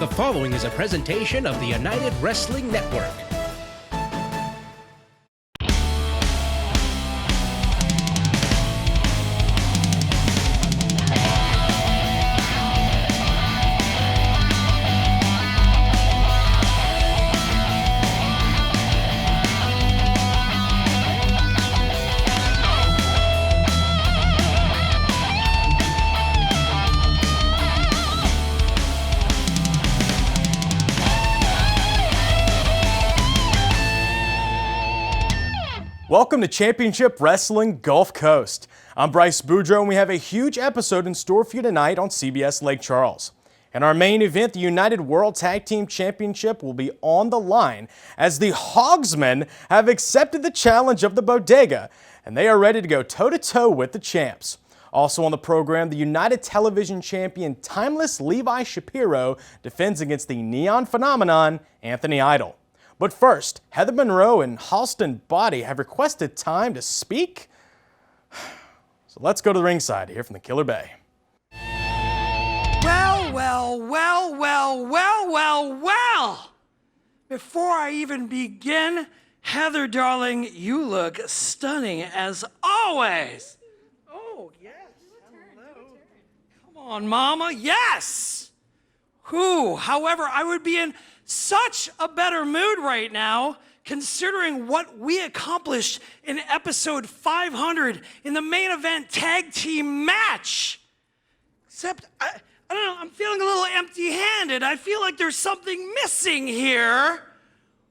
The following is a presentation of the United Wrestling Network. Welcome to Championship Wrestling Gulf Coast. I'm Bryce Boudreaux, and we have a huge episode in store for you tonight on CBS Lake Charles. In our main event, the United World Tag Team Championship will be on the line as the Hogsmen have accepted the challenge of the Bodega, and they are ready to go toe-to-toe with the champs. Also on the program, the United Television Champion Timeless Levi Shapiro defends against the Neon Phenomenon, Anthony Idol. But first, Heather Monroe and Halston Body have requested time to speak. So let's go to the ringside to hear from the Killer Bay. Well. Before I even begin, Heather, darling, you look stunning as always. Oh, yes. Hello. Come on, Mama. Yes. However, I would be in such a better mood right now, considering what we accomplished in episode 500 in the main event tag team match. Except, I don't know, I'm feeling a little empty-handed. I feel like there's something missing here.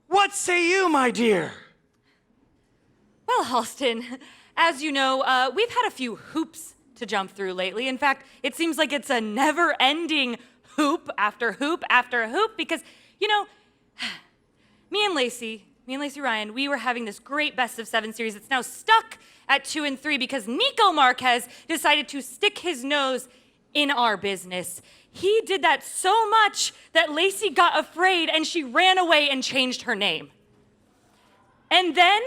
What say you, my dear? Well, Halston, as you know, we've had a few hoops to jump through lately. In fact, it seems like it's a never-ending hoop after hoop after hoop because, you know, me and Lacey Ryan, we were having this great best of 7 series. It's now stuck at 2 and 3 because Nico Marquez decided to stick his nose in our business. He did that so much that Lacey got afraid and she ran away and changed her name. And then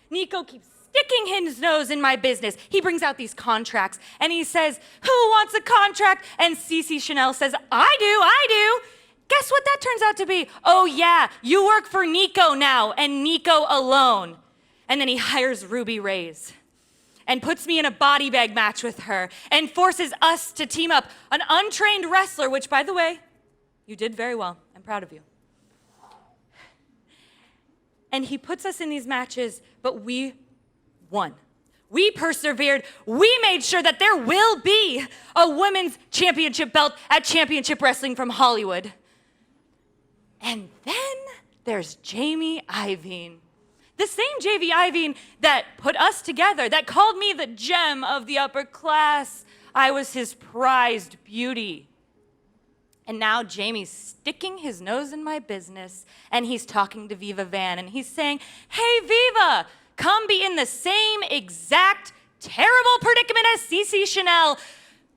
Nico keeps sticking his nose in my business. He brings out these contracts and he says, "Who wants a contract?" And Cece Chanel says, I do. Guess what that turns out to be? Oh yeah, you work for Nico now, and Nico alone. And then he hires Ruby Reyes and puts me in a body bag match with her and forces us to team up, an untrained wrestler, which, by the way, you did very well. I'm proud of you. And he puts us in these matches, but we won. We persevered. We made sure that there will be a women's championship belt at Championship Wrestling from Hollywood. And then there's Jamie Iovine. The same Jamie Iovine that put us together, that called me the gem of the upper class. I was his prized beauty. And now Jamie's sticking his nose in my business, and he's talking to Viva Van, and he's saying, "Hey, Viva, come be in the same exact terrible predicament as Cece Chanel."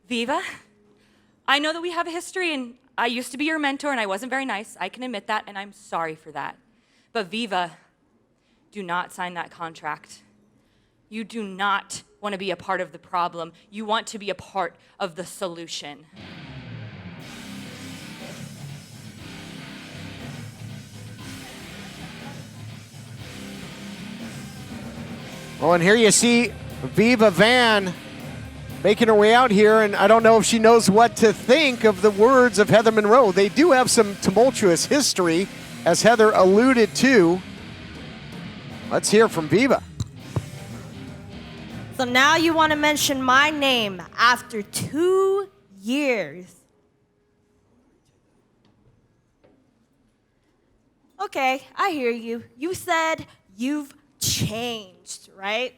Viva, I know that we have a history, and I used to be your mentor, and I wasn't very nice. I can admit that, and I'm sorry for that. But Viva, do not sign that contract. You do not want to be a part of the problem. You want to be a part of the solution. Well, and here you see Viva Van making her way out here, and I don't know if she knows what to think of the words of Heather Monroe. They do have some tumultuous history, as Heather alluded to. Let's hear from Viva. So now you want to mention my name after 2 years. Okay, I hear you. You said you've changed, right?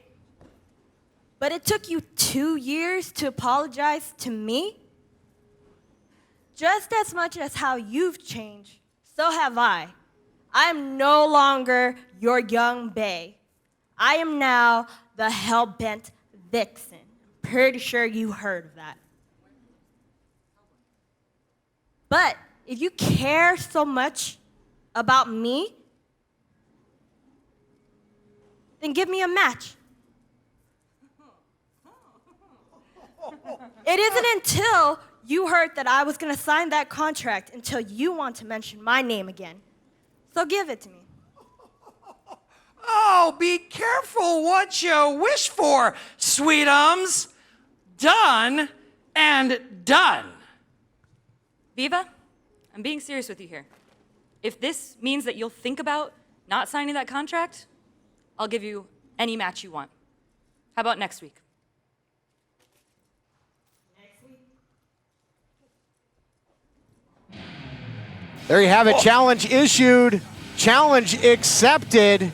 But it took you 2 years to apologize to me? Just as much as how you've changed, so have I. I am no longer your young bae. I am now the hell-bent vixen. Pretty sure you heard of that. But if you care so much about me, then give me a match. It isn't until You heard that I was going to sign that contract until you want to mention my name again. So give it to me. Oh, be careful what you wish for, sweetums. Done and done. Viva, I'm being serious with you here. If this means that you'll think about not signing that contract, I'll give you any match you want. How about next week? There you have it. Challenge issued. Challenge accepted.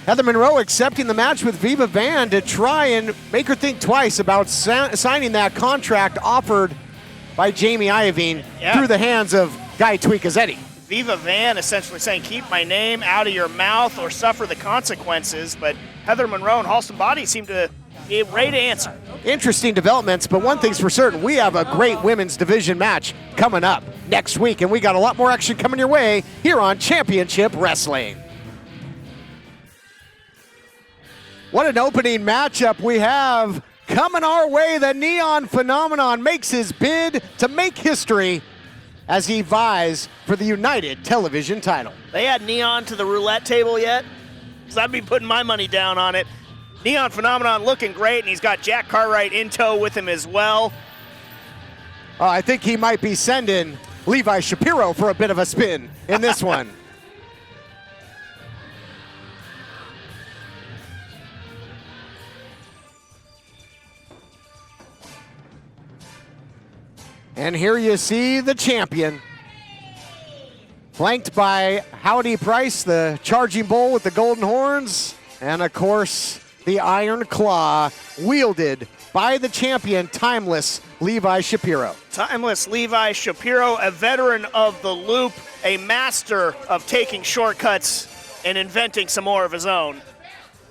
Heather Monroe accepting the match with Viva Van to try and make her think twice about signing that contract offered by Jamie Iovine through the hands of Guy Tweekazetti. Viva Van essentially saying, keep my name out of your mouth or suffer the consequences, but Heather Monroe and Halston Body seem to be ready to answer. Interesting developments, but one thing's for certain, we have a great women's division match coming up next week, and we got a lot more action coming your way here on Championship Wrestling. What an opening matchup we have coming our way. The Neon Phenomenon makes his bid to make history as he vies for the United Television title. They add Neon to the roulette table yet? Because I'd be putting my money down on it. Neon Phenomenon looking great, and he's got Jack Cartwright in tow with him as well. I think he might be sending Levi Shapiro for a bit of a spin in this one. And here you see the champion, flanked by Howdy Price, the charging bull with the golden horns, and of course, the iron claw wielded by the champion, Timeless Levi Shapiro. Timeless Levi Shapiro, a veteran of the loop, a master of taking shortcuts and inventing some more of his own.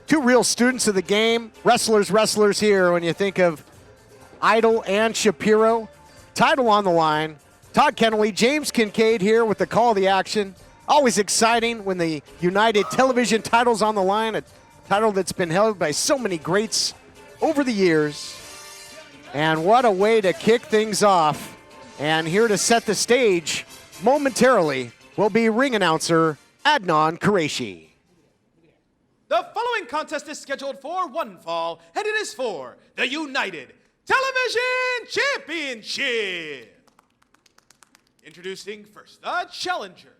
Two real students of the game, wrestlers here when you think of Idol and Shapiro. Title on the line. Todd Kennelly, James Kincaid here with the call of the action. Always exciting when the United Television title's on the line, a title that's been held by so many greats over the years. And what a way to kick things off. And here to set the stage momentarily will be ring announcer Adnan Qureshi. The following contest is scheduled for one fall, and it is for the United Television Championship. Introducing first, the challenger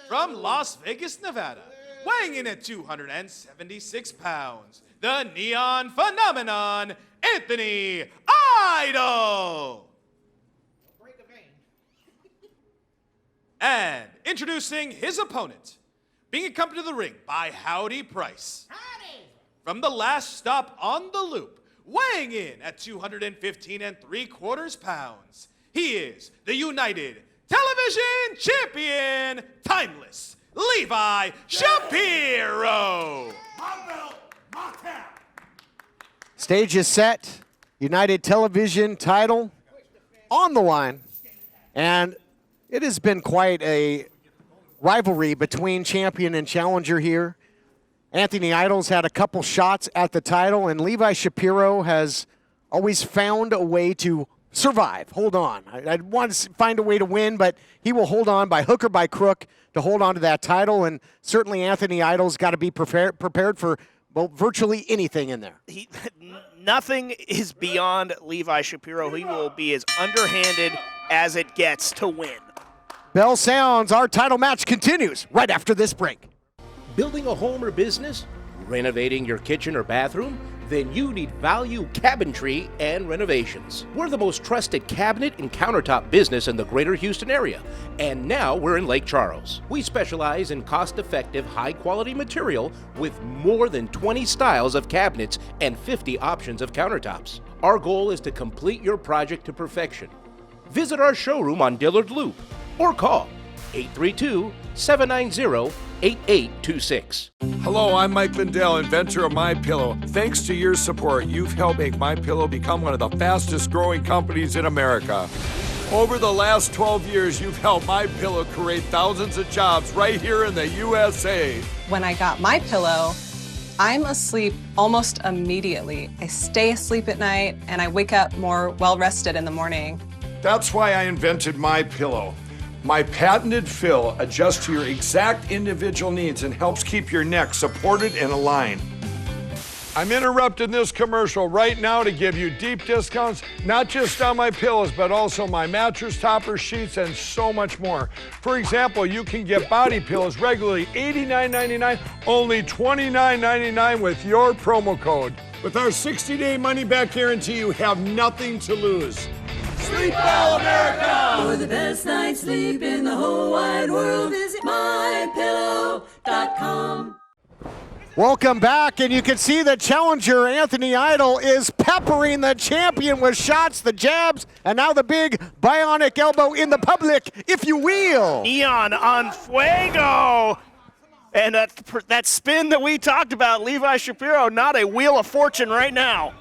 from Las Vegas, Nevada, weighing in at 276 pounds, the Neon Phenomenon, Anthony Idol. And introducing his opponent, being accompanied to the ring by Howdy Price. From the last stop on the loop, weighing in at 215 3/4 pounds, he is the United Television Champion, Timeless Levi Shapiro. Stage is set. United Television title on the line. And it has been quite a rivalry between champion and challenger here. Anthony Idol's had a couple shots at the title, and Levi Shapiro has always found a way to survive, hold on. I'd want to find a way to win, but he will hold on by hook or by crook to hold on to that title, and certainly Anthony Idol's got to be prepared for virtually anything in there. Nothing is beyond Levi Shapiro. He will be as underhanded as it gets to win. Bell sounds. Our title match continues right after this break. Building a home or business? Renovating your kitchen or bathroom? Then you need Value Cabinetry and Renovations. We're the most trusted cabinet and countertop business in the greater Houston area. And now we're in Lake Charles. We specialize in cost-effective, high-quality material with more than 20 styles of cabinets and 50 options of countertops. Our goal is to complete your project to perfection. Visit our showroom on Dillard Loop or call 832-790-8826. Hello, I'm Mike Lindell, inventor of MyPillow. Thanks to your support, you've helped make MyPillow become one of the fastest growing companies in America. Over the last 12 years, you've helped MyPillow create thousands of jobs right here in the USA. When I got MyPillow, I'm asleep almost immediately. I stay asleep at night and I wake up more well-rested in the morning. That's why I invented My Pillow. My patented fill adjusts to your exact individual needs and helps keep your neck supported and aligned. I'm interrupting this commercial right now to give you deep discounts, not just on my pillows, but also my mattress toppers, sheets, and so much more. For example, you can get body pillows regularly $89.99, only $29.99 with your promo code. With our 60-day money-back guarantee, you have nothing to lose. Sleep well, America! For the best night's sleep in the whole wide world, visit mypillow.com. Welcome back, and you can see the challenger, Anthony Idol, is peppering the champion with shots, the jabs, and now the big bionic elbow in the public, if you will. Neon on fuego. And that spin that we talked about, Levi Shapiro, not a wheel of fortune right now.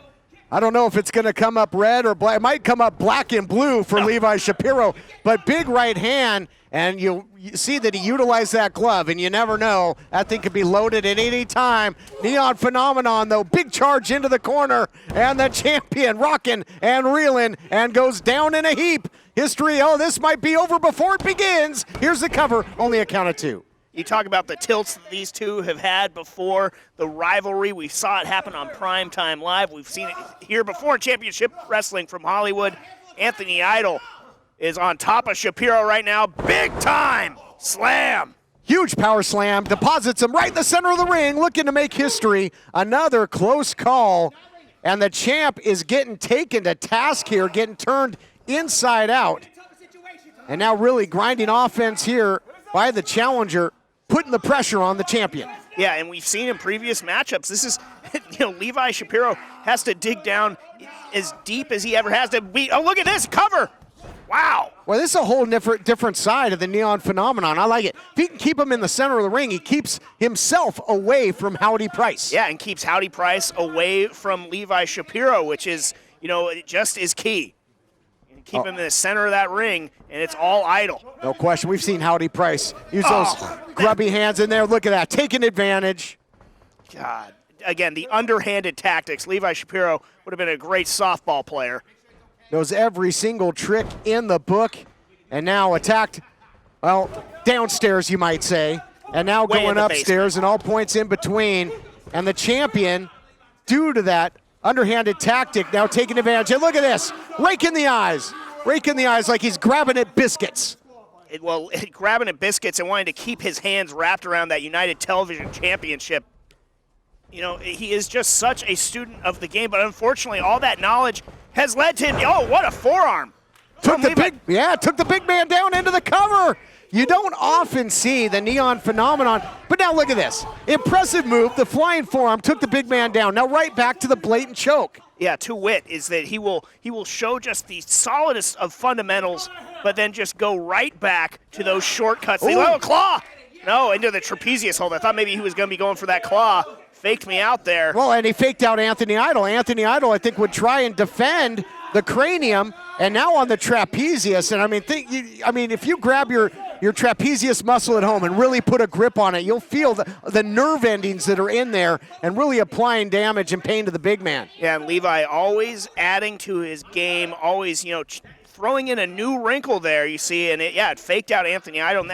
I don't know if it's going to come up red or black. It might come up black and blue for Levi Shapiro, but big right hand, and you see that he utilized that glove, and you never know. That thing could be loaded at any time. Neon Phenomenon, though, big charge into the corner, and the champion rocking and reeling and goes down in a heap. History, this might be over before it begins. Here's the cover, only a count of two. You talk about the tilts that these two have had before, the rivalry. We saw it happen on Primetime Live. We've seen it here before in Championship Wrestling from Hollywood. Anthony Idol is on top of Shapiro right now. Big time slam. Huge power slam, deposits him right in the center of the ring, looking to make history. Another close call, and the champ is getting taken to task here, getting turned inside out. And now really grinding offense here by the challenger, putting the pressure on the champion. Yeah, and we've seen in previous matchups, this is, Levi Shapiro has to dig down as deep as he ever has to be. Oh, look at this, cover. Wow. Well, this is a whole different side of the Neon Phenomenon. I like it. If he can keep him in the center of the ring, he keeps himself away from Howdy Price. Yeah, and keeps Howdy Price away from Levi Shapiro, which is, just is key. Keep him in the center of that ring, and it's all Idol. No question. We've seen Howdy Price use those grubby hands in there. Look at that, taking advantage. God. Again, the underhanded tactics. Levi Shapiro would have been a great softball player. Knows every single trick in the book, and now attacked, downstairs you might say, and now going upstairs and all points in between. And the champion, due to that underhanded tactic, now taking advantage. And look at this, rake in the eyes like he's grabbing at biscuits. Grabbing at biscuits and wanting to keep his hands wrapped around that United Television Championship. He is just such a student of the game, but unfortunately all that knowledge has led to him. Oh, what a forearm. Took the big man down into the cover. You don't often see the Neon Phenomenon, but now look at this. Impressive move, the flying forearm took the big man down. Now right back to the blatant choke. Yeah, to wit is that he will show just the solidest of fundamentals, but then just go right back to those shortcuts. The little claw. No, into the trapezius hold. I thought maybe he was going to be going for that claw. Faked me out there. Well, and he faked out Anthony Idol. Anthony Idol, I think, would try and defend the cranium, and now on the trapezius. And if you grab your trapezius muscle at home and really put a grip on it, you'll feel the nerve endings that are in there and really applying damage and pain to the big man. Yeah, and Levi always adding to his game, always, throwing in a new wrinkle there, you see, and it faked out Anthony Idol.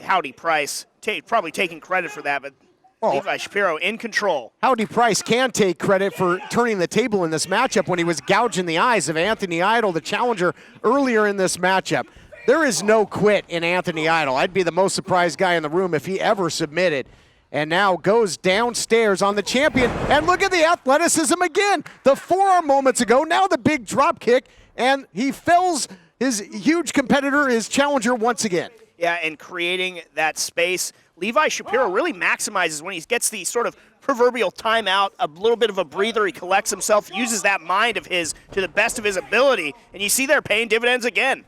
Howdy Price, probably taking credit for that, but Levi Shapiro in control. Howdy Price can take credit for turning the table in this matchup when he was gouging the eyes of Anthony Idol, the challenger, earlier in this matchup. There is no quit in Anthony Idol. I'd be the most surprised guy in the room if he ever submitted. And now goes downstairs on the champion. And look at the athleticism again. The forearm moments ago, now the big drop kick, and he fells his huge competitor, his challenger, once again. Yeah, and creating that space. Levi Shapiro really maximizes when he gets the sort of proverbial timeout, a little bit of a breather. He collects himself, uses that mind of his to the best of his ability, and you see they're paying dividends again.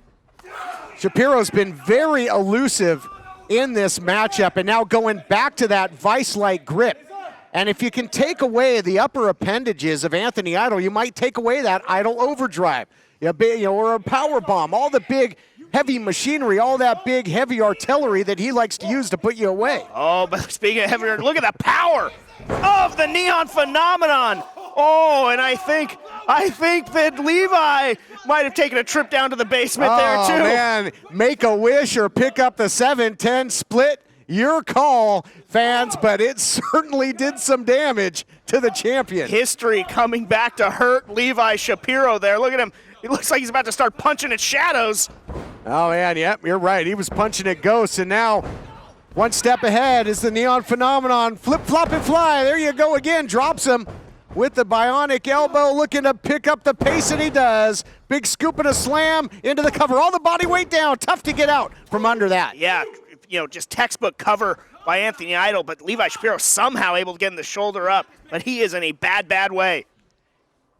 Shapiro's been very elusive in this matchup, and now going back to that vice-like grip. And if you can take away the upper appendages of Anthony Idol, you might take away that Idol overdrive, or a power bomb, all the big heavy machinery, all that big, heavy artillery that he likes to use to put you away. Oh, but speaking of heavier, look at the power of the Neon Phenomenon. Oh, and I think that Levi might have taken a trip down to the basement there, too. Oh, man, make a wish or pick up the 7-10 split. Your call, fans, but it certainly did some damage to the champion. History coming back to hurt Levi Shapiro there. Look at him. It looks like he's about to start punching at shadows. Oh, man, yep, you're right. He was punching at ghosts, and now one step ahead is the Neon Phenomenon. Flip, flop, and fly. There you go again. Drops him with the bionic elbow, looking to pick up the pace, and he does. Big scoop and a slam into the cover. All the body weight down. Tough to get out from under that. Yeah, just textbook cover by Anthony Idol, but Levi Shapiro somehow able to get in the shoulder up, but he is in a bad, bad way.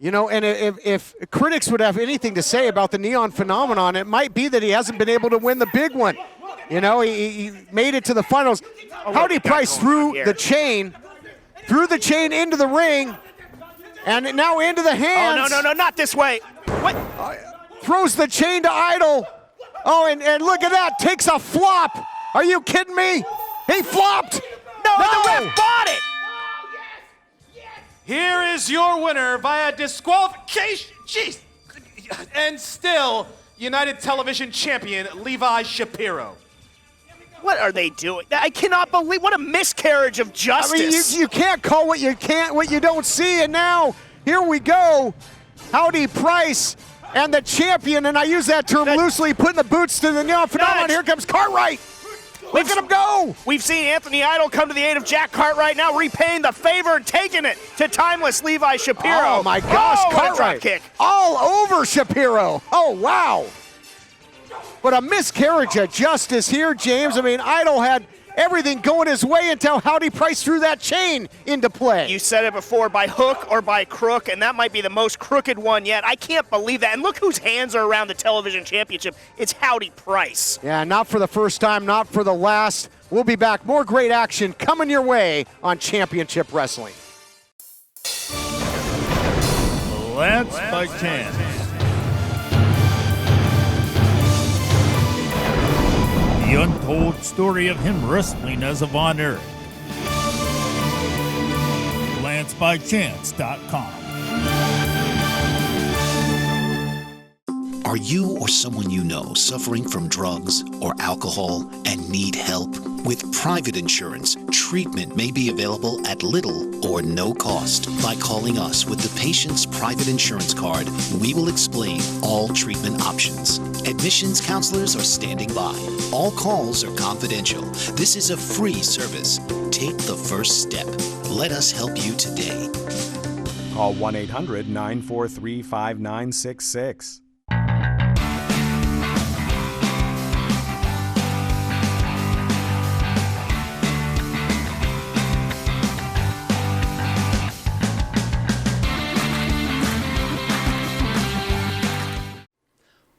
And if critics would have anything to say about the Neon Phenomenon, it might be that he hasn't been able to win the big one. He made it to the finals. Howdy Price threw the chain into the ring, and now into the hands. Oh, no, not this way. What? Throws the chain to Idol. Oh, and look at that, takes a flop. Are you kidding me? He flopped. No, the ref bought it. Here is your winner via disqualification. Jeez. And still, United Television champion, Levi Shapiro. What are they doing? I cannot believe, what a miscarriage of justice. You can't call what you don't see, and now, here we go. Howdy Price and the champion, and I use that term loosely, putting the boots to the Neon Phenomenon. Here comes Cartwright. Look at him go! We've seen Anthony Idol come to the aid of Jack Cartwright, now repaying the favor and taking it to timeless Levi Shapiro. Oh my gosh, Cartwright. Drop kick. All over Shapiro. Oh, wow. But a miscarriage of justice here, James. I mean, Idol had everything going his way until Howdy Price threw that chain into play. You said it before, by hook or by crook, and that might be the most crooked one yet. I can't believe that. And look whose hands are around the television championship. It's Howdy Price. Yeah, not for the first time, not for the last. We'll be back. More great action coming your way on Championship Wrestling. Lance by chance. The untold story of him wrestling as a Von Erich. LanceByChance.com. Are you or someone you know suffering from drugs or alcohol and need help? With private insurance, treatment may be available at little or no cost. By calling us with the patient's private insurance card, we will explain all treatment options. Admissions counselors are standing by. All calls are confidential. This is a free service. Take the first step. Let us help you today. Call 1-800-943-5966.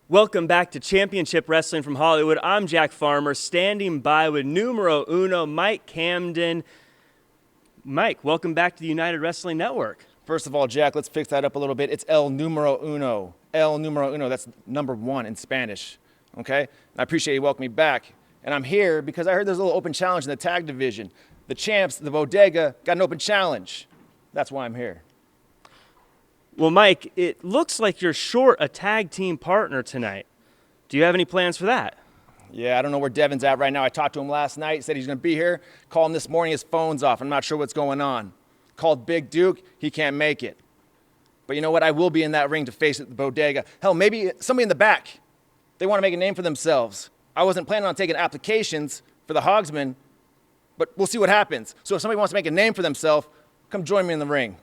Welcome back to Championship Wrestling from Hollywood. I'm Jack Farmer, standing by with numero uno, Mike Camden. Mike, welcome back to the United Wrestling Network. First of all, Jack, let's fix that up a little bit. It's el numero uno. El numero uno, that's number one in Spanish, okay? I appreciate you welcoming me back. And I'm here because I heard there's a little open challenge in the tag division. The champs, the Bodega, got an open challenge. That's why I'm here. Well, Mike, it looks like you're short a tag team partner tonight. Do you have any plans for that? Yeah, I don't know where Devin's at right now. I talked to him last night. He said he's going to be here. Called him this morning. His phone's off. I'm not sure what's going on. Called Big Duke. He can't make it. But you know what? I will be in that ring to face the Bodega. Hell, maybe somebody in the back. They want to make a name for themselves. I wasn't planning on taking applications for the Hogsman, but we'll see what happens. So if somebody wants to make a name for themselves, come join me in the ring.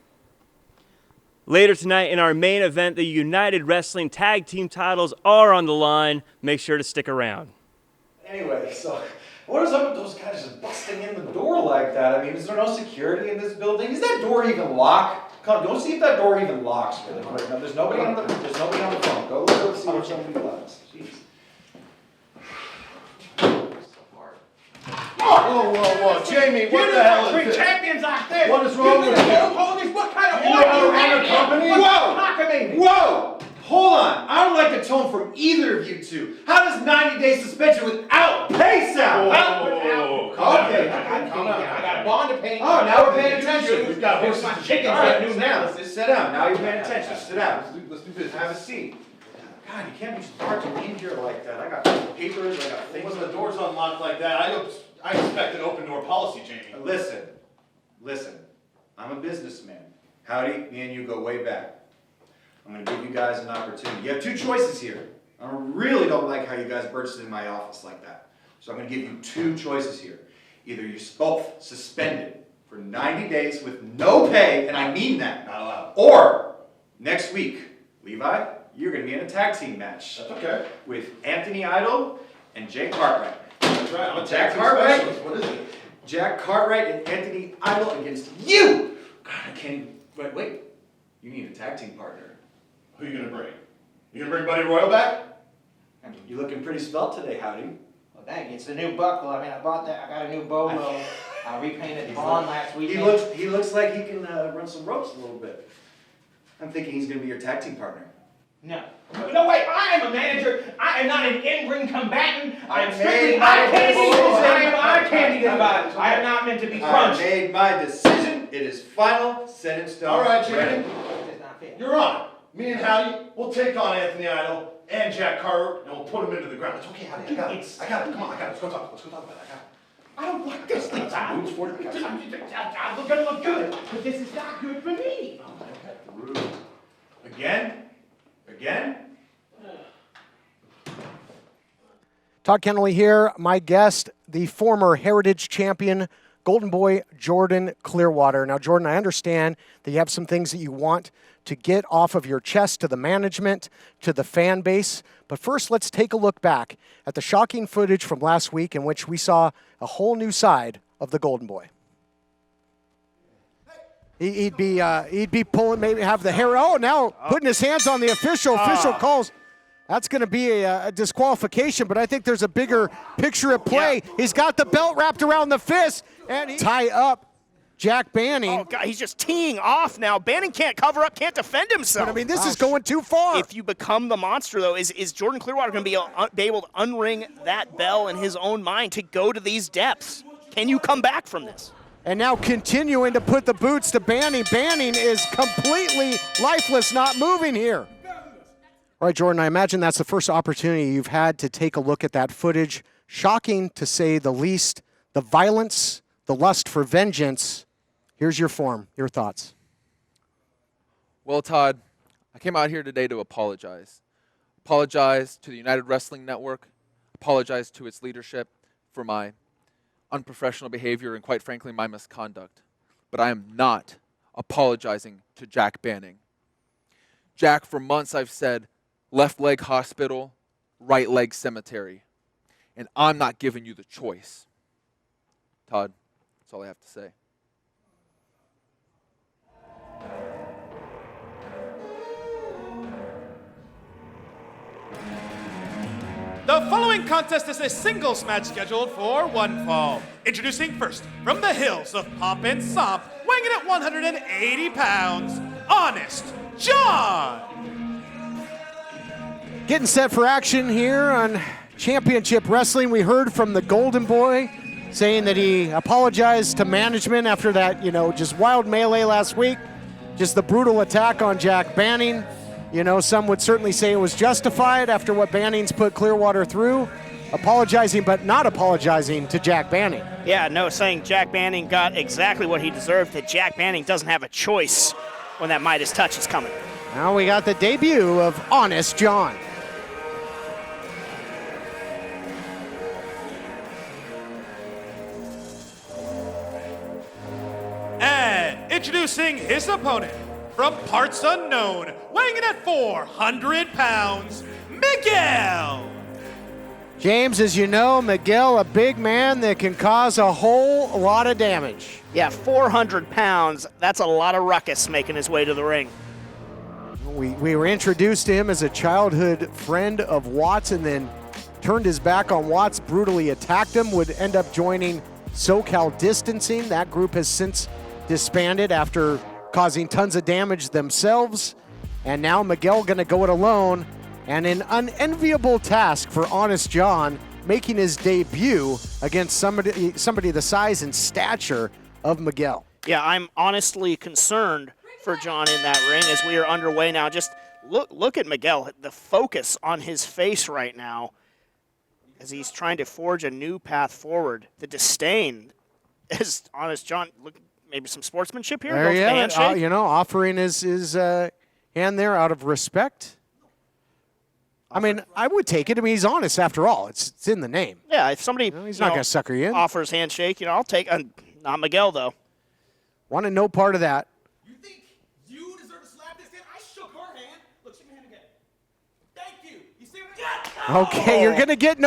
Later tonight in our main event, the United Wrestling Tag Team titles are on the line. Make sure to stick around. Anyway, so what is up with those guys just busting in the door like that? I mean, is there no security in this building? Is that door even locked? Come, go see if that door even locks really quick. No, there's nobody on the phone. Go see if somebody locks. Jeez. Whoa, Jamie, what the hell is this? Champions like this. What is wrong with you? What kind of you know how to run a company? Whoa! Whoa! Hold on. I don't like the tone from either of you two. How does 90-day suspension without pay sound? Okay. Calm down. I got a bond to pay. Oh, now we're paying attention. We've got horses and chickens. All right, now, let's sit down. Now you're paying attention. Sit down. Let's do business. Have a seat. God, you can't be barging in here like that. I got papers, I got things. When the door's unlocked like that, I expect an open door policy, Jamie. Listen. I'm a businessman. Howdy, me and you go way back. I'm gonna give you guys an opportunity. You have two choices here. I really don't like how you guys bursted in my office like that. So I'm gonna give you two choices here. Either you're both suspended for 90 days with no pay, and I mean that. Not allowed. Or next week, Levi, you're gonna be in a tag team match. That's okay. With Anthony Idol and Jake Cartwright. That's right. I'm a Jack tag team Cartwright. specialist. What is it? Jack Cartwright and Anthony Idol against you. God, I can't even. Wait. You need a tag team partner. Who are you gonna bring? You gonna bring Buddy Royal back? You're looking pretty svelte today, Howdy. Well, thank you. It's the new buckle. I mean, I bought that. I got a new bolo. I repainted the pond last weekend. He looks like he can run some ropes a little bit. I'm thinking he's gonna be your tag team partner. No. No, wait. I am a manager. I am not an in-ring combatant. I am strictly I am not meant to be crunched. I made my decision. It is final, set in stone. All right, ready. Jamie. You're on. Me and Howdy, we'll take on Anthony Idol and Jack Carter, and we'll put him into the ground. It's okay, Howdy. I got it. Come on, I got it. Let's go talk about it. I don't like this thing. I'm gonna look good, but this is not good for me. Again? Todd Kennelly here. My guest, the former Heritage champion, Golden Boy Jordan Clearwater. Now, Jordan, I understand that you have some things that you want to get off of your chest to the management, to the fan base. But first, let's take a look back at the shocking footage from last week in which we saw a whole new side of the Golden Boy. He'd be pulling, maybe have the hair. Oh, now putting his hands on the official. Official calls. That's going to be a disqualification, but I think there's a bigger picture at play. Yeah. He's got the belt wrapped around the fist, and he tie up Jack Banning. Oh, God, he's just teeing off now. Banning can't cover up, can't defend himself. But, I mean, this is going too far. If you become the monster, though, is Jordan Clearwater going to be able to unring that bell in his own mind to go to these depths? Can you come back from this? And now continuing to put the boots to Banning. Banning is completely lifeless, not moving here. All right, Jordan, I imagine that's the first opportunity you've had to take a look at that footage. Shocking, to say the least. The violence, the lust for vengeance. Here's your form, your thoughts. Well, Todd, I came out here today to apologize. Apologize to the United Wrestling Network. Apologize to its leadership for my unprofessional behavior and, quite frankly, my misconduct. But I am not apologizing to Jack Banning. Jack, for months I've said, left leg hospital, right leg cemetery. And I'm not giving you the choice. Todd, that's all I have to say. The following contest is a singles match scheduled for one fall. Introducing first, from the hills of Pomp and Somp, weighing in at 180 pounds, Honest John! Getting set for action here on Championship Wrestling. We heard from the Golden Boy saying that he apologized to management after that, just wild melee last week. Just the brutal attack on Jack Banning. Some would certainly say it was justified after what Banning's put Clearwater through. Apologizing, but not apologizing to Jack Banning. Yeah, no, saying Jack Banning got exactly what he deserved, that Jack Banning doesn't have a choice when that Midas touch is coming. Now we got the debut of Honest John. And introducing his opponent, from parts unknown, weighing in at 400 pounds, Miguel! James, as you know, Miguel, a big man that can cause a whole lot of damage. Yeah, 400 pounds, that's a lot of ruckus making his way to the ring. We were introduced to him as a childhood friend of Watts and then turned his back on Watts, brutally attacked him, would end up joining SoCal Distancing. That group has since disbanded after causing tons of damage themselves. And now Miguel going to go it alone. And an unenviable task for Honest John, making his debut against somebody the size and stature of Miguel. Yeah, I'm honestly concerned for John in that ring as we are underway now. Just look at Miguel, the focus on his face right now as he's trying to forge a new path forward. The disdain as Honest John, look, maybe some sportsmanship here. There you have it. Offering his hand there out of respect. I mean, I would take it. I mean, he's honest after all. It's in the name. Yeah, if somebody he's not going to sucker you in. Offers handshake, I'll take. Not Miguel though. Wanted no part of that. You think you deserve to slap this hand? I shook her hand. Look, shake my hand again. Thank you. You see what I Okay, you're gonna get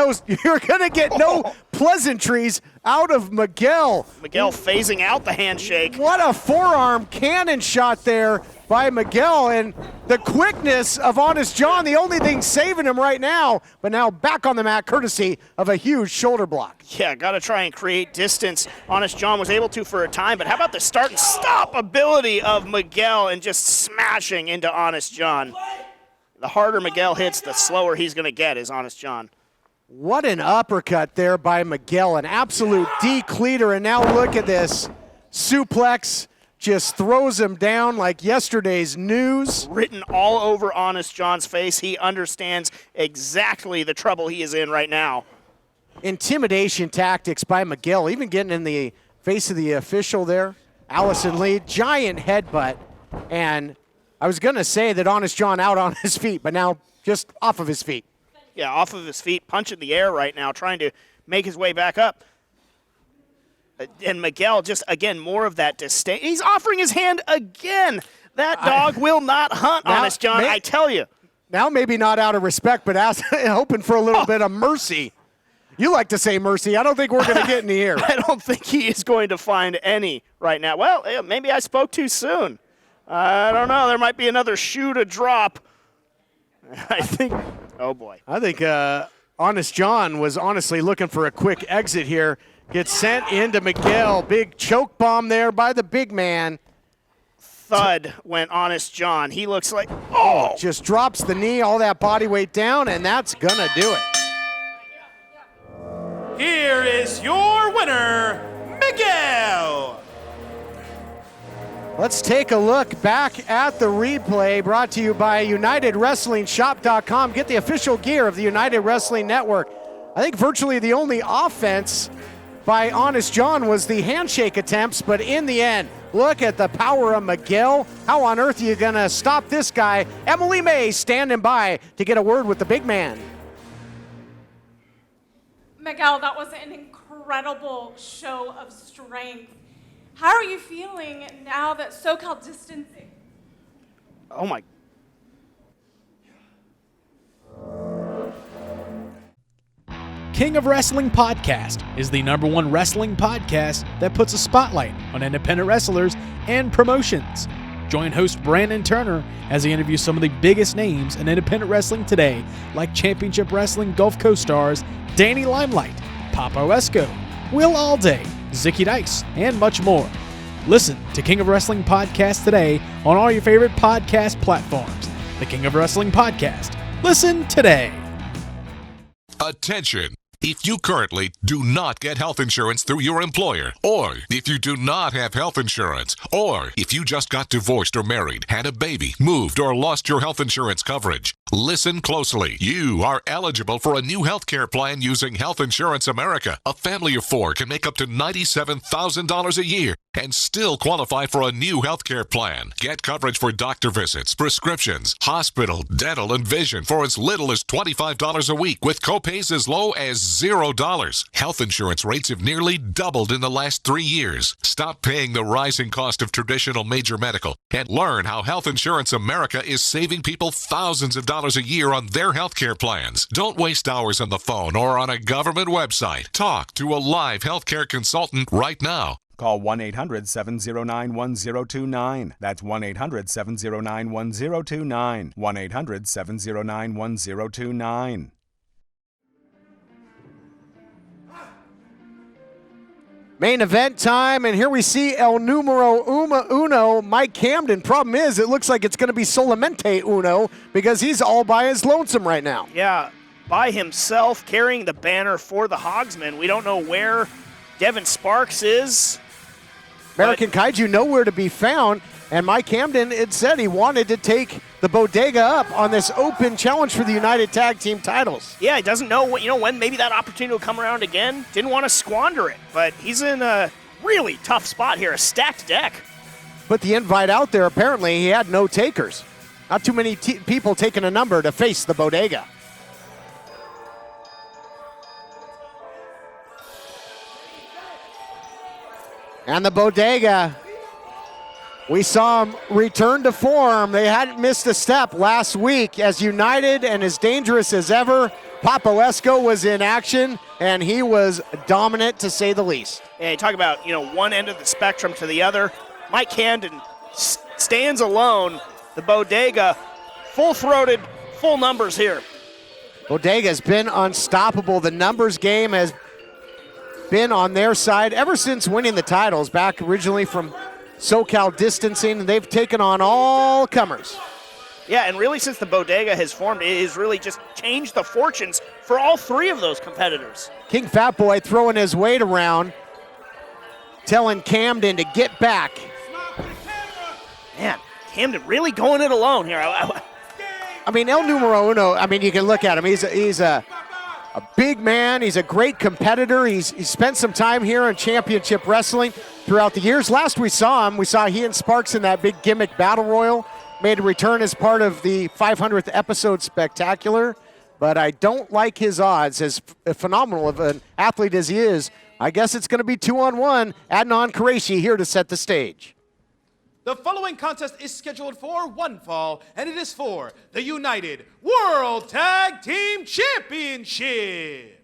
no pleasantries out of Miguel. Miguel phasing out the handshake. What a forearm cannon shot there by Miguel, and the quickness of Honest John, the only thing saving him right now, but now back on the mat courtesy of a huge shoulder block. Yeah, got to try and create distance. Honest John was able to for a time, but how about the start and stop ability of Miguel and just smashing into Honest John? The harder Miguel hits, the slower he's going to get, is Honest John. What an uppercut there by Miguel, an absolute decleater, and now look at this suplex. Just throws him down like yesterday's news. Written all over Honest John's face. He understands exactly the trouble he is in right now. Intimidation tactics by Miguel, even getting in the face of the official there. Allison Lee, giant headbutt. And I was going to say that Honest John out on his feet, but now just off of his feet. Yeah, off of his feet, punching the air right now, trying to make his way back up. And Miguel, just, again, more of that disdain. He's offering his hand again. That dog will not hunt, Honest John, I tell you. Now maybe not out of respect, but hoping for a little bit of mercy. You like to say mercy. I don't think we're going to get in the air. I don't think he is going to find any right now. Well, maybe I spoke too soon. I don't know. There might be another shoe to drop. I think, oh, boy. I think Honest John was honestly looking for a quick exit here. Gets sent into Miguel. Big choke bomb there by the big man. Thud went Honest John. He looks like, just drops the knee, all that body weight down, and that's going to do it. Here is your winner, Miguel. Let's take a look back at the replay brought to you by UnitedWrestlingShop.com. Get the official gear of the United Wrestling Network. I think virtually the only offense by Honest John was the handshake attempts, but in the end, look at the power of Miguel. How on earth are you going to stop this guy? Emily May standing by to get a word with the big man. Miguel, that was an incredible show of strength. How are you feeling now that SoCal distancing? Oh, my. King of Wrestling Podcast is the #1 wrestling podcast that puts a spotlight on independent wrestlers and promotions. Join host Brandon Turner as he interviews some of the biggest names in independent wrestling today, like Championship Wrestling Gulf Coast stars Danny Limelight, Papa Esco, Will Alday, Zicky Dice, and much more. Listen to King of Wrestling Podcast today on all your favorite podcast platforms. The King of Wrestling Podcast. Listen today. Attention. If you currently do not get health insurance through your employer, or if you do not have health insurance, or if you just got divorced or married, had a baby, moved, or lost your health insurance coverage, listen closely. You are eligible for a new health care plan using Health Insurance America. A family of 4 can make up to $97,000 a year and still qualify for a new health care plan. Get coverage for doctor visits, prescriptions, hospital, dental, and vision for as little as $25 a week with copays as low as $0. Health insurance rates have nearly doubled in the last 3 years. Stop paying the rising cost of traditional major medical and learn how Health Insurance America is saving people thousands of dollars a year on their health care plans. Don't waste hours on the phone or on a government website. Talk to a live healthcare consultant right now. Call 1-800-709-1029. That's 1-800-709-1029. 1-800-709-1029. Main event time, and here we see El Numero Uno, Mike Camden. Problem is, it looks like it's going to be Solamente Uno because he's all by his lonesome right now. Yeah, by himself, carrying the banner for the Hogsmen. We don't know where Devin Sparks is. American Kaiju nowhere to be found, and Mike Camden, it said he wanted to take the Bodega up on this open challenge for the United Tag Team titles. Yeah, he doesn't know when maybe that opportunity will come around again. Didn't want to squander it, but he's in a really tough spot here, a stacked deck. Put the invite out there. Apparently, he had no takers. Not too many people taking a number to face the Bodega. And the Bodega, we saw him return to form. They hadn't missed a step last week. As united and as dangerous as ever, Papo Esco was in action, and he was dominant to say the least. Yeah, you talk about, one end of the spectrum to the other. Mike Camden stands alone. The Bodega, full-throated, full numbers here. Bodega's been unstoppable. The numbers game has been on their side ever since winning the titles back originally from SoCal Distancing. They've taken on all comers. Yeah, and really since the Bodega has formed, it has really just changed the fortunes for all three of those competitors. King Fat Boy throwing his weight around, telling Camden to get back. Man, Camden really going it alone here. I mean, El Numero Uno, you can look at him. He's a big man. He's a great competitor. He's spent some time here in championship wrestling throughout the years. Last we saw he and Sparks in that big gimmick battle royal. Made a return as part of the 500th episode spectacular. But I don't like his odds. As phenomenal of an athlete as he is, I guess it's going to be 2-on-1. Adnan Qureshi here to set the stage. The following contest is scheduled for one fall, and it is for the United World Tag Team Championship.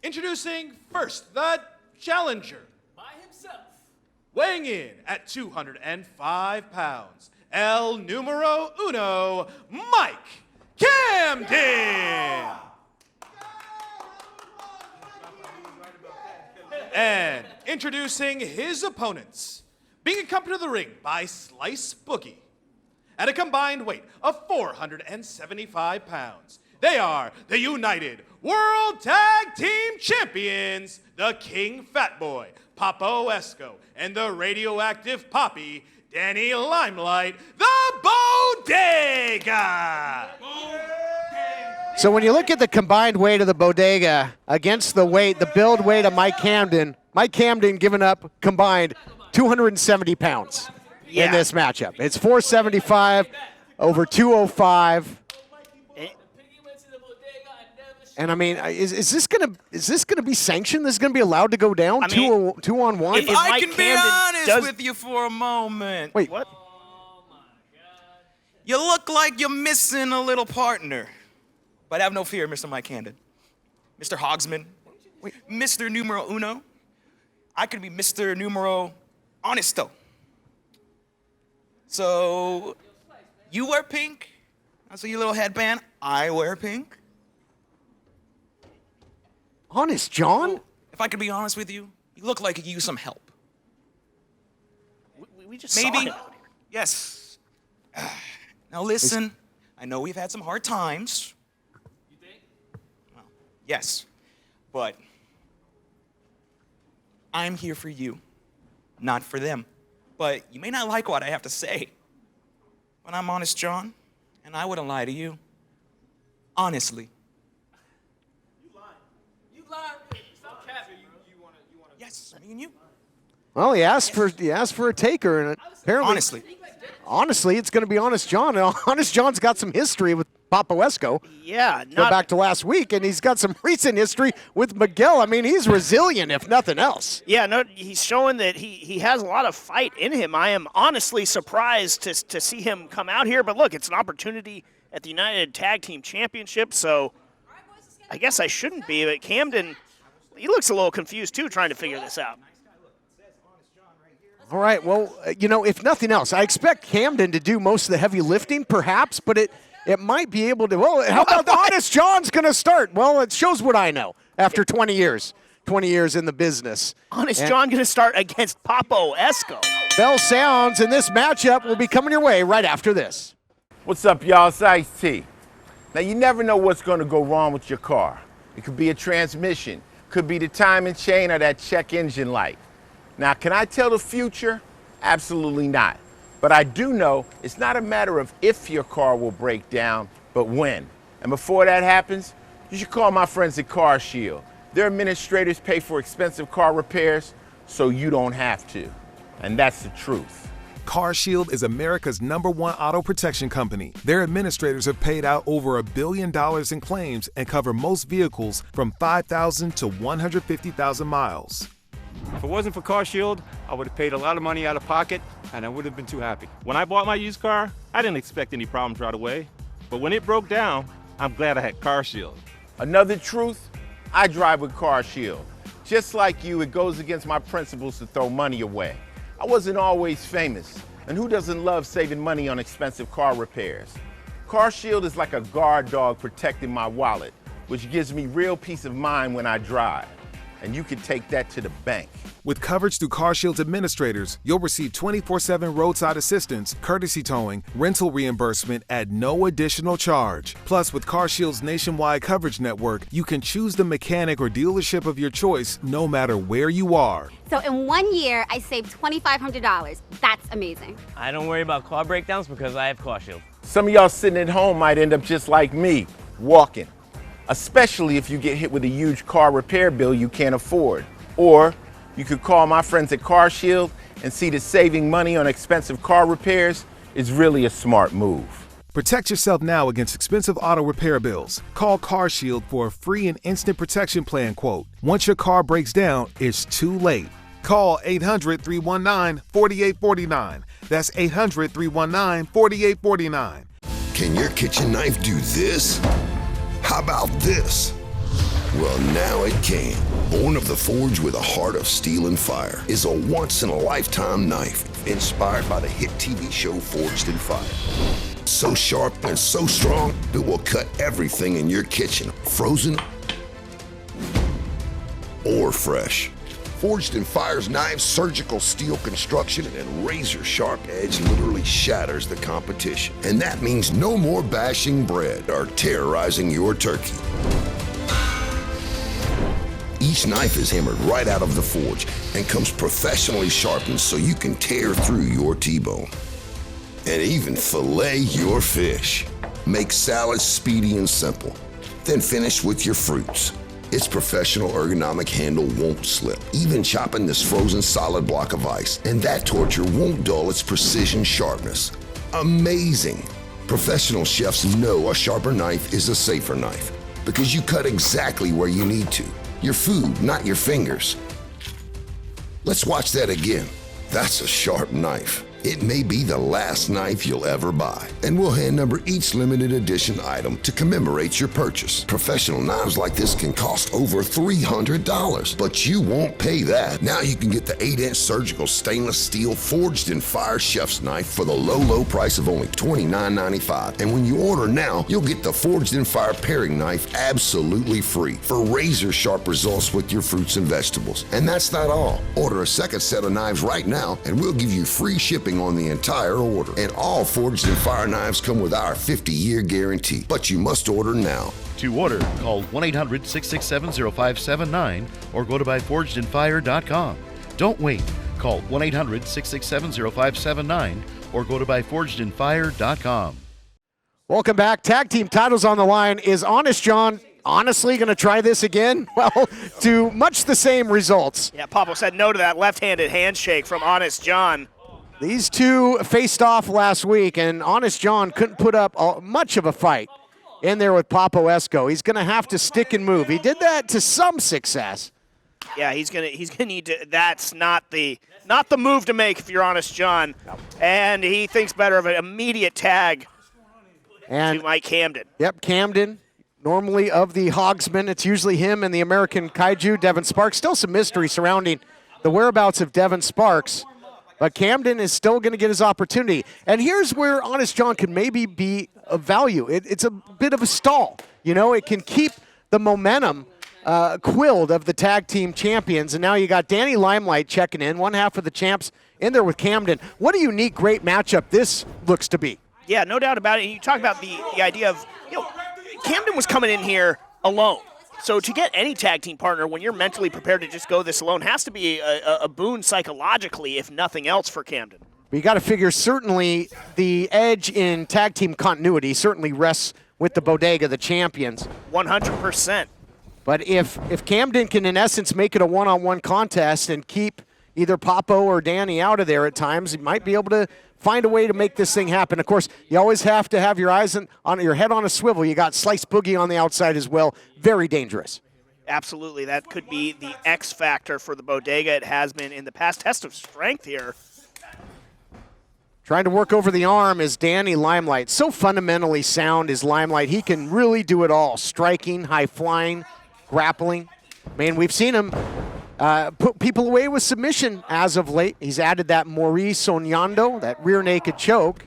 Introducing first, the challenger. By himself. Weighing in at 205 pounds, El Numero Uno, Mike Camden. And introducing his opponents. Being accompanied to the ring by Slice Boogie. At a combined weight of 475 pounds, they are the United World Tag Team Champions, the King Fat Boy, Papo Esco, and the radioactive Poppy, Danny Limelight, the Bodega. So when you look at the combined weight of the Bodega against the build weight of Mike Camden giving up combined 270 pounds in this matchup. It's 475 over 205. And is this gonna be sanctioned? This is gonna be allowed to go down 2-on-1? If I can be honest with you for a moment. Wait, what? You look like you're missing a little partner. But have no fear, Mr. Mike Camden. Mr. Hogsman. Wait. Mr. Numero Uno. I could be Mr. Numero Honesto. So, you wear pink. I see your little headband. I wear pink. Honest, John? If I could be honest with you, you look like you use some help. We just Maybe. saw him. Yes. Now listen, I know we've had some hard times. You think? Well, yes. But I'm here for you, not for them. But you may not like what I have to say. But I'm honest, John, and I wouldn't lie to you. Honestly. Yes, me and you. Well, he asked for a taker, and apparently, honestly, it's going to be Honest John. And Honest John's got some history with Papo Esco. Yeah, go back to last week, and he's got some recent history with Miguel. He's resilient, if nothing else. Yeah, no, he's showing that he has a lot of fight in him. I am honestly surprised to see him come out here. But look, it's an opportunity at the United Tag Team Championship, so I guess I shouldn't be. But Camden, he looks a little confused too, trying to figure this out. All right, well, if nothing else, I expect Camden to do most of the heavy lifting, perhaps, but it might be able to. Well, how about the Honest John's going to start? Well, it shows what I know after 20 years. 20 years in the business. Honest John going to start against Papo Esco. Bell sounds, and this matchup will be coming your way right after this. What's up, y'all? It's Ice-T. Now, you never know what's going to go wrong with your car. It could be a transmission, could be the timing chain or that check engine light. Now, can I tell the future? Absolutely not. But I do know it's not a matter of if your car will break down, but when. And before that happens, you should call my friends at Car Shield. Their administrators pay for expensive car repairs, so you don't have to. And that's the truth. CarShield is America's #1 auto protection company. Their administrators have paid out over $1 billion in claims and cover most vehicles from 5,000 to 150,000 miles. If it wasn't for CarShield, I would have paid a lot of money out of pocket, and I would have been too happy. When I bought my used car, I didn't expect any problems right away. But when it broke down, I'm glad I had CarShield. Another truth, I drive with CarShield. Just like you, it goes against my principles to throw money away. I wasn't always famous, and who doesn't love saving money on expensive car repairs? CarShield is like a guard dog protecting my wallet, which gives me real peace of mind when I drive. And you can take that to the bank. With coverage through CarShield's administrators, you'll receive 24/7 roadside assistance, courtesy towing, rental reimbursement at no additional charge. Plus, with CarShield's nationwide coverage network, you can choose the mechanic or dealership of your choice no matter where you are. So in 1 year, I saved $2,500. That's amazing. I don't worry about car breakdowns because I have CarShield. Some of y'all sitting at home might end up just like me, walking. Especially if you get hit with a huge car repair bill you can't afford. Or you could call my friends at CarShield and see that saving money on expensive car repairs is really a smart move. Protect yourself now against expensive auto repair bills. Call CarShield for a free and instant protection plan quote. Once your car breaks down, it's too late. Call 800-319-4849. That's 800-319-4849. Can your kitchen knife do this? How about this? Well, now it can. Born of the forge with a heart of steel and fire is a once-in-a-lifetime knife inspired by the hit TV show Forged in Fire. So sharp and so strong, it will cut everything in your kitchen, frozen or fresh. Forged in Fire's knives, surgical steel construction, and razor-sharp edge literally shatters the competition. And that means no more bashing bread or terrorizing your turkey. Each knife is hammered right out of the forge and comes professionally sharpened so you can tear through your T-bone. And even fillet your fish. Make salads speedy and simple. Then finish with your fruits. Its professional ergonomic handle won't slip, even chopping this frozen solid block of ice. And that torture won't dull its precision sharpness. Amazing. Professional chefs know a sharper knife is a safer knife because you cut exactly where you need to. Your food, not your fingers. Let's watch that again. That's a sharp knife. It may be the last knife you'll ever buy, and we'll hand number each limited edition item to commemorate your purchase. Professional knives like this can cost over $300, but you won't pay that. Now you can get the 8-inch surgical stainless steel Forged in Fire chef's knife for the low price of only $29.95. And when you order now, you'll get the Forged in Fire paring knife absolutely free for razor sharp results with your fruits and vegetables. And that's not all. Order a second set of knives right now, and we'll give you free shipping on the entire order. And all Forged in Fire knives come with our 50-year guarantee. But you must order now. To order, call 1-800-667-0579 or go to buyforgedinfire.com. Don't wait. Call 1-800-667-0579 or go to buyforgedinfire.com. Welcome back. Tag team titles on the line. Is Honest John honestly going to try this again? Well, to much the same results. Yeah, Papo said no to that left-handed handshake from Honest John. These two faced off last week, and Honest John couldn't put up much of a fight in there with Papo Esco. He's going to have to stick and move. He did that to some success. Yeah, he's gonna need to. That's not the move to make if you're Honest John. And he thinks better of an immediate tag to Mike Camden. Yep, Camden. Normally of the Hogsmen, it's usually him and the American Kaiju, Devin Sparks. Still some mystery surrounding the whereabouts of Devin Sparks. But Camden is still going to get his opportunity. And here's where Honest John can maybe be of value. It's a bit of a stall. You know, it can keep the momentum quilled of the tag team champions. And now you got Danny Limelight checking in, one half of the champs in there with Camden. What a unique, great matchup this looks to be. Yeah, no doubt about it. And you talk about the idea of, Camden was coming in here alone. So to get any tag team partner when you're mentally prepared to just go this alone has to be a boon psychologically, if nothing else, for Camden. But you got to figure certainly the edge in tag team continuity certainly rests with the Bodega, the champions. 100%. But if Camden can, in essence, make it a one-on-one contest and keep either Papo or Danny out of there at times, he might be able to find a way to make this thing happen. Of course, you always have to have your eyes on your head on a swivel. You got Slice Boogie on the outside as well. Very dangerous. Absolutely. That could be the X factor for the Bodega. It has been in the past. Test of strength here. Trying to work over the arm is Danny Limelight. So fundamentally sound is Limelight. He can really do it all. Striking, high flying, grappling. Man, we've seen him put people away with submission as of late. He's added that Maurice Onyando, that rear naked choke.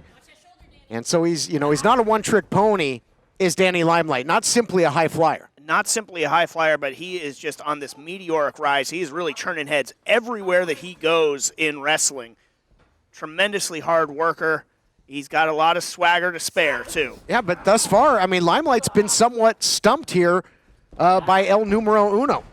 And so he's not a one-trick pony, is Danny Limelight. Not simply a high flyer. Not simply a high flyer, but he is just on this meteoric rise. He is really turning heads everywhere that he goes in wrestling. Tremendously hard worker. He's got a lot of swagger to spare, too. Yeah, but thus far, I mean, Limelight's been somewhat stumped here by El Numero Uno.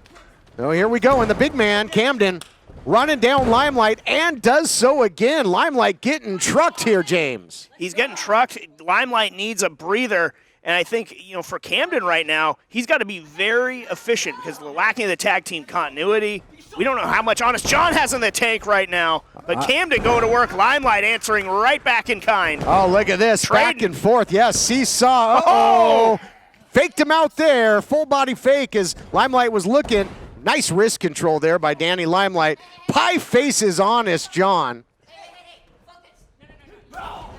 So here we go, and the big man, Camden, running down Limelight, and does so again. Limelight getting trucked here, James. He's getting trucked. Limelight needs a breather, and I think, for Camden right now, he's got to be very efficient because the lacking of the tag team continuity. We don't know how much Honest John has in the tank right now, but Camden going to work. Limelight answering right back in kind. Oh, look at this. Trading. Back and forth. Yes, seesaw. Uh-oh. Faked him out there. Full body fake as Limelight was looking. Nice wrist control there by Danny Limelight. Pie faces Honest John.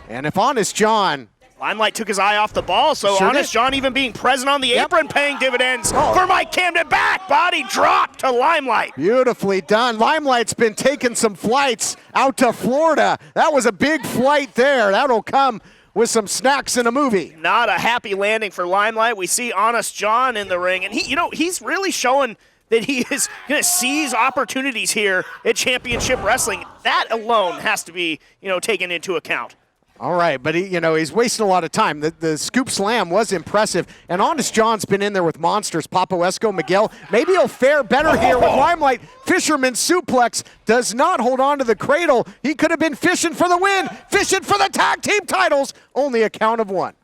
And if Honest John... Limelight took his eye off the ball, so Sure Honest did. John even being present on the apron paying dividends for Mike Camden. Back body drop to Limelight. Beautifully done. Limelight's been taking some flights out to Florida. That was a big flight there. That'll come with some snacks in a movie. Not a happy landing for Limelight. We see Honest John in the ring, and he's really showing that he is going to seize opportunities here at Championship Wrestling. That alone has to be, taken into account. All right, but he's wasting a lot of time. The scoop slam was impressive, and Honest John's been in there with monsters. Papo Esco, Miguel. Maybe he'll fare better here with Limelight. Fisherman suplex does not hold on to the cradle. He could have been fishing for the win, fishing for the tag team titles. Only a count of one.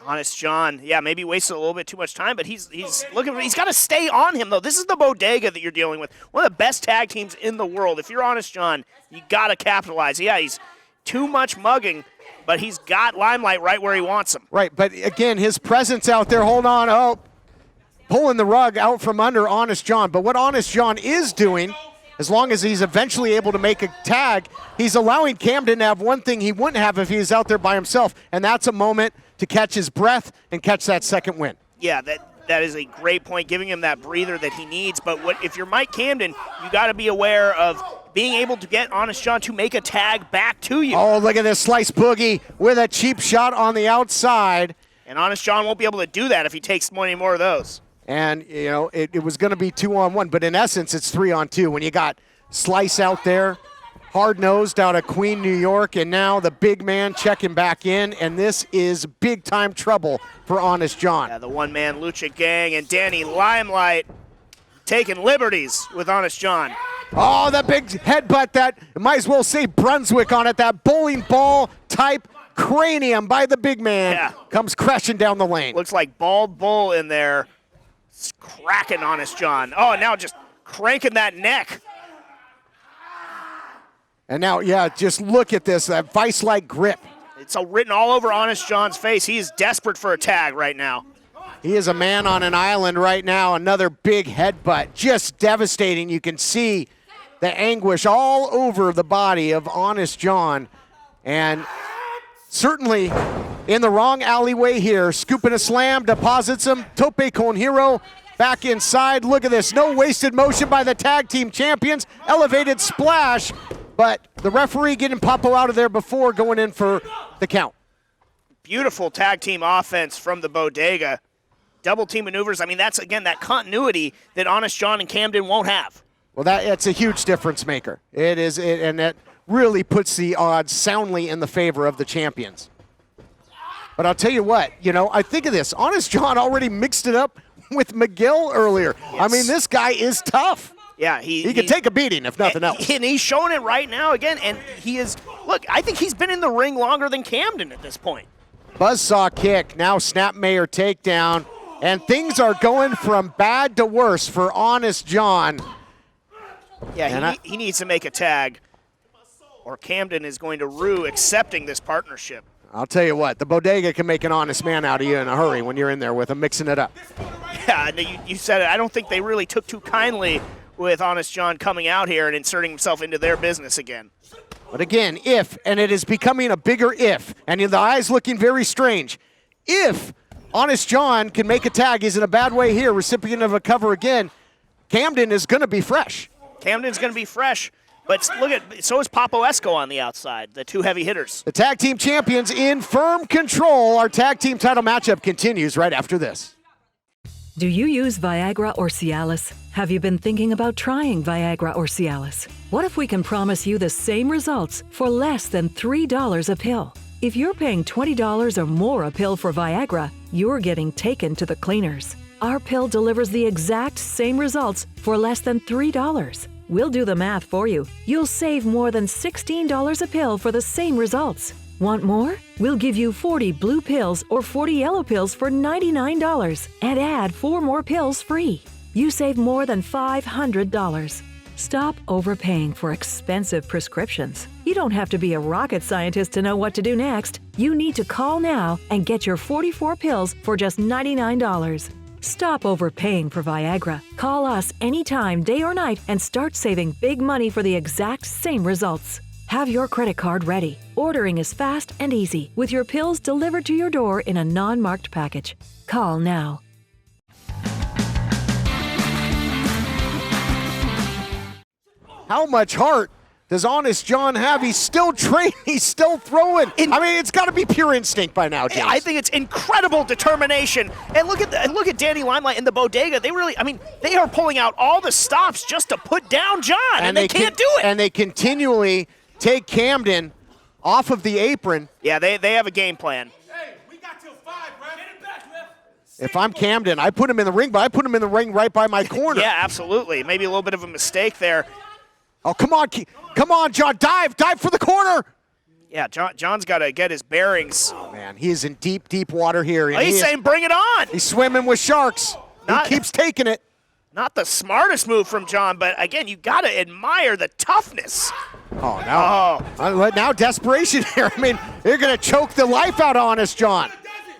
Honest John, maybe wasted a little bit too much time, but he's looking. He's got to stay on him though. This is the Bodega that you're dealing with, one of the best tag teams in the world. If you're Honest John, you got to capitalize. Yeah, he's too much mugging, but he's got Limelight right where he wants him. Right, but again, his presence out there. Hold on, pulling the rug out from under Honest John. But what Honest John is doing, as long as he's eventually able to make a tag, he's allowing Camden to have one thing he wouldn't have if he was out there by himself, and that's a moment to catch his breath and catch that second win. Yeah, that is a great point, giving him that breather that he needs. But if you're Mike Camden, you got to be aware of being able to get Honest John to make a tag back to you. Oh, look at this Slice Boogie with a cheap shot on the outside. And Honest John won't be able to do that if he takes any more of those. And, it was going to be 2-on-1, but in essence, it's 3-on-2. When you got Slice out there, hard-nosed out of Queen, New York, and now the big man checking back in, and this is big-time trouble for Honest John. Yeah, the one-man Lucha Gang and Danny Limelight taking liberties with Honest John. Oh, that big headbutt, that might as well say Brunswick on it, that bowling ball type cranium by the big man comes crashing down the lane. Looks like Bald Bull in there, cracking Honest John. Oh, now just cranking that neck. And now, just look at this, that vice-like grip. It's written all over Honest John's face. He is desperate for a tag right now. He is a man on an island right now. Another big headbutt, just devastating. You can see the anguish all over the body of Honest John. And certainly in the wrong alleyway here. Scooping a slam, deposits him. Tope con hero back inside. Look at this. No wasted motion by the tag team champions. Elevated splash. But the referee getting Papo out of there before going in for the count. Beautiful tag team offense from the Bodega. double team maneuvers. I mean, that's, again, that continuity that Honest John and Camden won't have. Well, that's a huge difference maker. It is, and that really puts the odds soundly in the favor of the champions. But I'll tell you what, I think of this. Honest John already mixed it up with Miguel earlier. Yes. I mean, this guy is tough. Yeah, he can take a beating, if nothing else. And he's showing it right now again, and he is, look, I think he's been in the ring longer than Camden at this point. Buzzsaw kick, now snapmare takedown, and things are going from bad to worse for Honest John. Yeah, he needs to make a tag, or Camden is going to rue accepting this partnership. I'll tell you what, the bodega can make an honest man out of you in a hurry when you're in there with him, mixing it up. Yeah, you said it. I don't think they really took too kindly with Honest John coming out here and inserting himself into their business again. But again, if, and it is becoming a bigger if, and the eyes looking very strange, if Honest John can make a tag, he's in a bad way here, recipient of a cover again, Camden is going to be fresh. Camden's going to be fresh. But look at, so is Papo Esco on the outside, the two heavy hitters. The tag team champions in firm control. Our tag team title matchup continues right after this. Do you use Viagra or Cialis? Have you been thinking about trying Viagra or Cialis? What if we can promise you the same results for less than $3 a pill? If you're paying $20 or more a pill for Viagra, you're getting taken to the cleaners. Our pill delivers the exact same results for less than $3. We'll do the math for you. You'll save more than $16 a pill for the same results. Want more? We'll give you 40 blue pills or 40 yellow pills for $99 and add 4 more pills free. You save more than $500. Stop overpaying for expensive prescriptions. You don't have to be a rocket scientist to know what to do next. You need to call now and get your 44 pills for just $99. Stop overpaying for Viagra. Call us anytime, day or night, and start saving big money for the exact same results. Have your credit card ready. Ordering is fast and easy, with your pills delivered to your door in a non-marked package. Call now. How much heart does Honest John have? He's still training. He's still throwing. I mean, it's got to be pure instinct by now, James. I think it's incredible determination. And look at Danny Limelight and the bodega. They really, they are pulling out all the stops just to put down John, and they can't do it. And they continually take Camden off of the apron. Yeah, they have a game plan. Hey, we got till 5, bro. Get it back, Ref. If I'm Camden, I put him in the ring, but I put him in the ring right by my corner. Yeah, absolutely. Maybe a little bit of a mistake there. Oh, come on, John, dive for the corner. Yeah, John's got to get his bearings. Oh, man, he is in deep, deep water here. He's saying bring it on. He's swimming with sharks. He keeps taking it. Not the smartest move from John, but again, you got to admire the toughness. Oh, now desperation here. I mean, they're going to choke the life out of Honest John.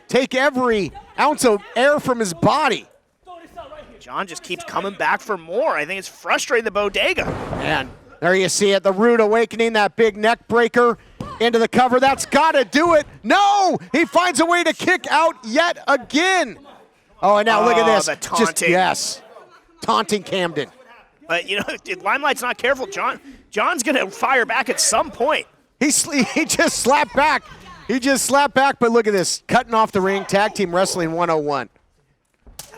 Take every ounce of air from his body. John just keeps coming back for more. I think it's frustrating the bodega. Man, there you see it. The Rude Awakening, that big neck breaker into the cover. That's got to do it. No! He finds a way to kick out yet again. Oh, and now look at this. The taunting. Yes. Taunting Camden. But, Limelight's not careful. John's going to fire back at some point. He just slapped back. But look at this. Cutting off the ring. Tag Team Wrestling 101.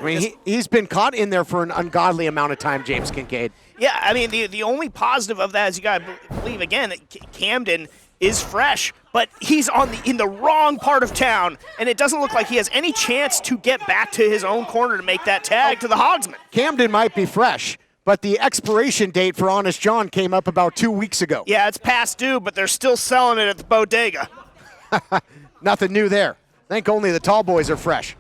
I mean, he's been caught in there for an ungodly amount of time, James Kincaid. Yeah, I mean, the only positive of that is you got to believe, again, that Camden is fresh, but he's in the wrong part of town, and it doesn't look like he has any chance to get back to his own corner to make that tag to the Hogsman. Camden might be fresh, but the expiration date for Honest John came up about 2 weeks ago. Yeah, it's past due, but they're still selling it at the bodega. Nothing new there. I think only the tall boys are fresh.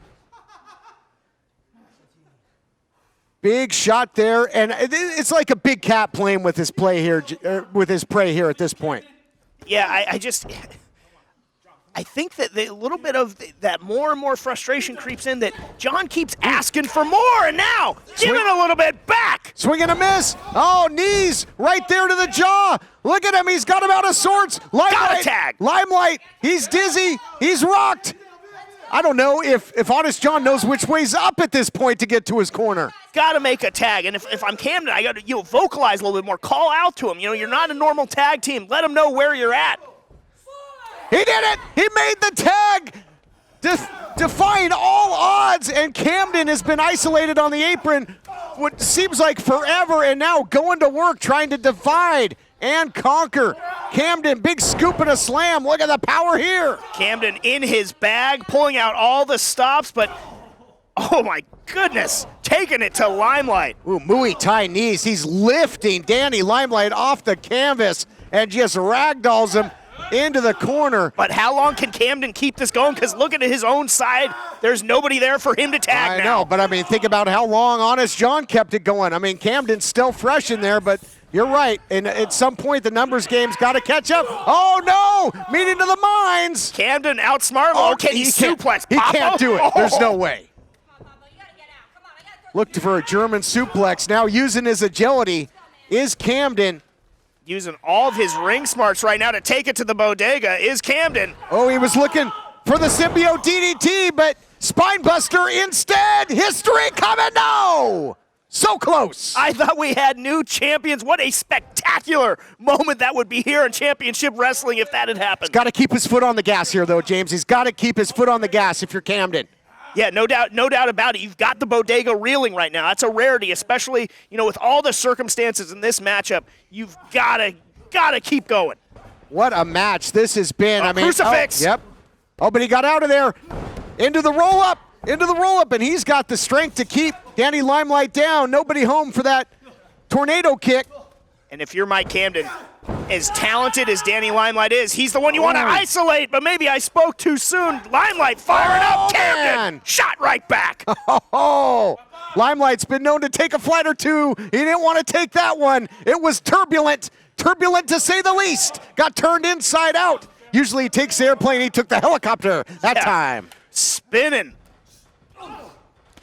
Big shot there, and it's like a big cat playing with his prey here at this point. Yeah, I think that a little bit of that more and more frustration creeps in that John keeps asking for more, and now giving a little bit back. Swing and a miss. Oh, knees right there to the jaw. Look at him. He's got him out of sorts. Got a tag. Limelight. He's dizzy. He's rocked. I don't know if Honest John knows which way's up at this point to get to his corner. Got to make a tag, and if I'm Camden, I got to vocalize a little bit more. Call out to him. You're not a normal tag team. Let him know where you're at. He did it. He made the tag. defying all odds, and Camden has been isolated on the apron what seems like forever, and now going to work trying to divide and conquer. Camden, big scoop and a slam. Look at the power here. Camden in his bag, pulling out all the stops, but oh my goodness, taking it to Limelight. Ooh, Muay Thai knees. He's lifting Danny Limelight off the canvas and just ragdolls him into the corner. But how long can Camden keep this going? Because look at his own side. There's nobody there for him to tag now. I know, but I mean, think about how long Honest John kept it going. I mean, Camden's still fresh in there, but you're right. And at some point, the numbers game's got to catch up. Oh, no! Meeting to the mines. Camden outsmarted. Oh, can he suplex He Papa? can't do it. Oh. There's no way. Looked for a German suplex. Now using his agility is Camden. Using all of his ring smarts right now to take it to the bodega is Camden. Oh, he was looking for the symbiote DDT, but Spinebuster instead. History coming now. So close. I thought we had new champions. What a spectacular moment that would be here in Championship Wrestling if that had happened. He's got to keep his foot on the gas here, though, James. He's got to keep his foot on the gas if you're Camden. Yeah, no doubt about it. You've got the bodega reeling right now. That's a rarity, especially, with all the circumstances in this matchup. You've gotta keep going. What a match this has been. Crucifix. Yep. Oh, but he got out of there. Into the roll-up, and he's got the strength to keep Danny Limelight down. Nobody home for that tornado kick. And if you're Mike Camden, as talented as Danny Limelight is, he's the one you want to isolate, but maybe I spoke too soon. Limelight firing up, Camden, man. Shot right back. Oh, Limelight's been known to take a flight or two. He didn't want to take that one. It was turbulent to say the least. Got turned inside out. Usually he takes the airplane, he took the helicopter that time. Spinning.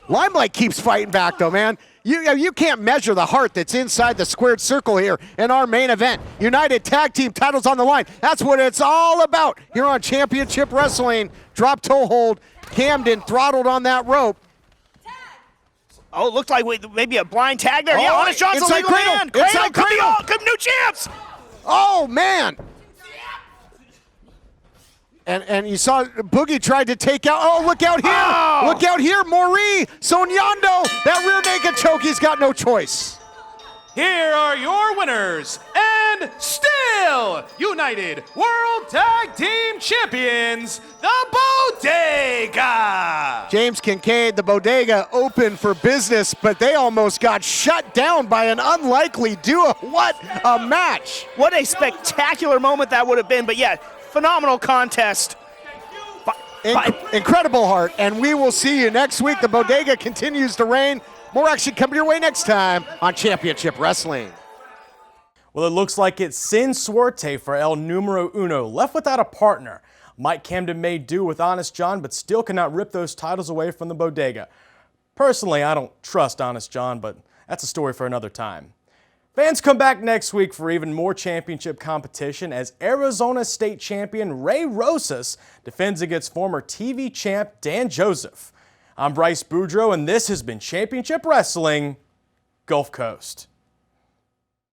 Limelight keeps fighting back though, man. You can't measure the heart that's inside the squared circle here in our main event. United Tag Team titles on the line. That's what it's all about here on Championship Wrestling. Drop toe hold. Camden throttled on that rope. Oh, it looked like maybe a blind tag there. Yeah, Honest John's a legal man. Inside cradle. Come new champs. Oh, man. And you saw Boogie tried to take out. Oh, look out here. Oh. Look out here. Maury Sonyondo. That rear naked choke. He's got no choice. Here are your winners and still United World Tag Team Champions, the Bodega. James Kincaid, the Bodega, open for business, but they almost got shut down by an unlikely duo. What a match. What a spectacular moment that would have been. But yeah, phenomenal contest. Incredible heart, and we will see you next week. The Bodega continues to reign. More action coming your way next time on Championship Wrestling. Well, it looks like it's sin suerte for El Numero Uno. Left without a partner. Mike Camden made do with Honest John, but still cannot rip those titles away from the Bodega. Personally, I don't trust Honest John, but that's a story for another time. Fans, come back next week for even more championship competition as Arizona State champion Ray Rosas defends against former TV champ Dan Joseph. I'm Bryce Boudreaux, and this has been Championship Wrestling Gulf Coast.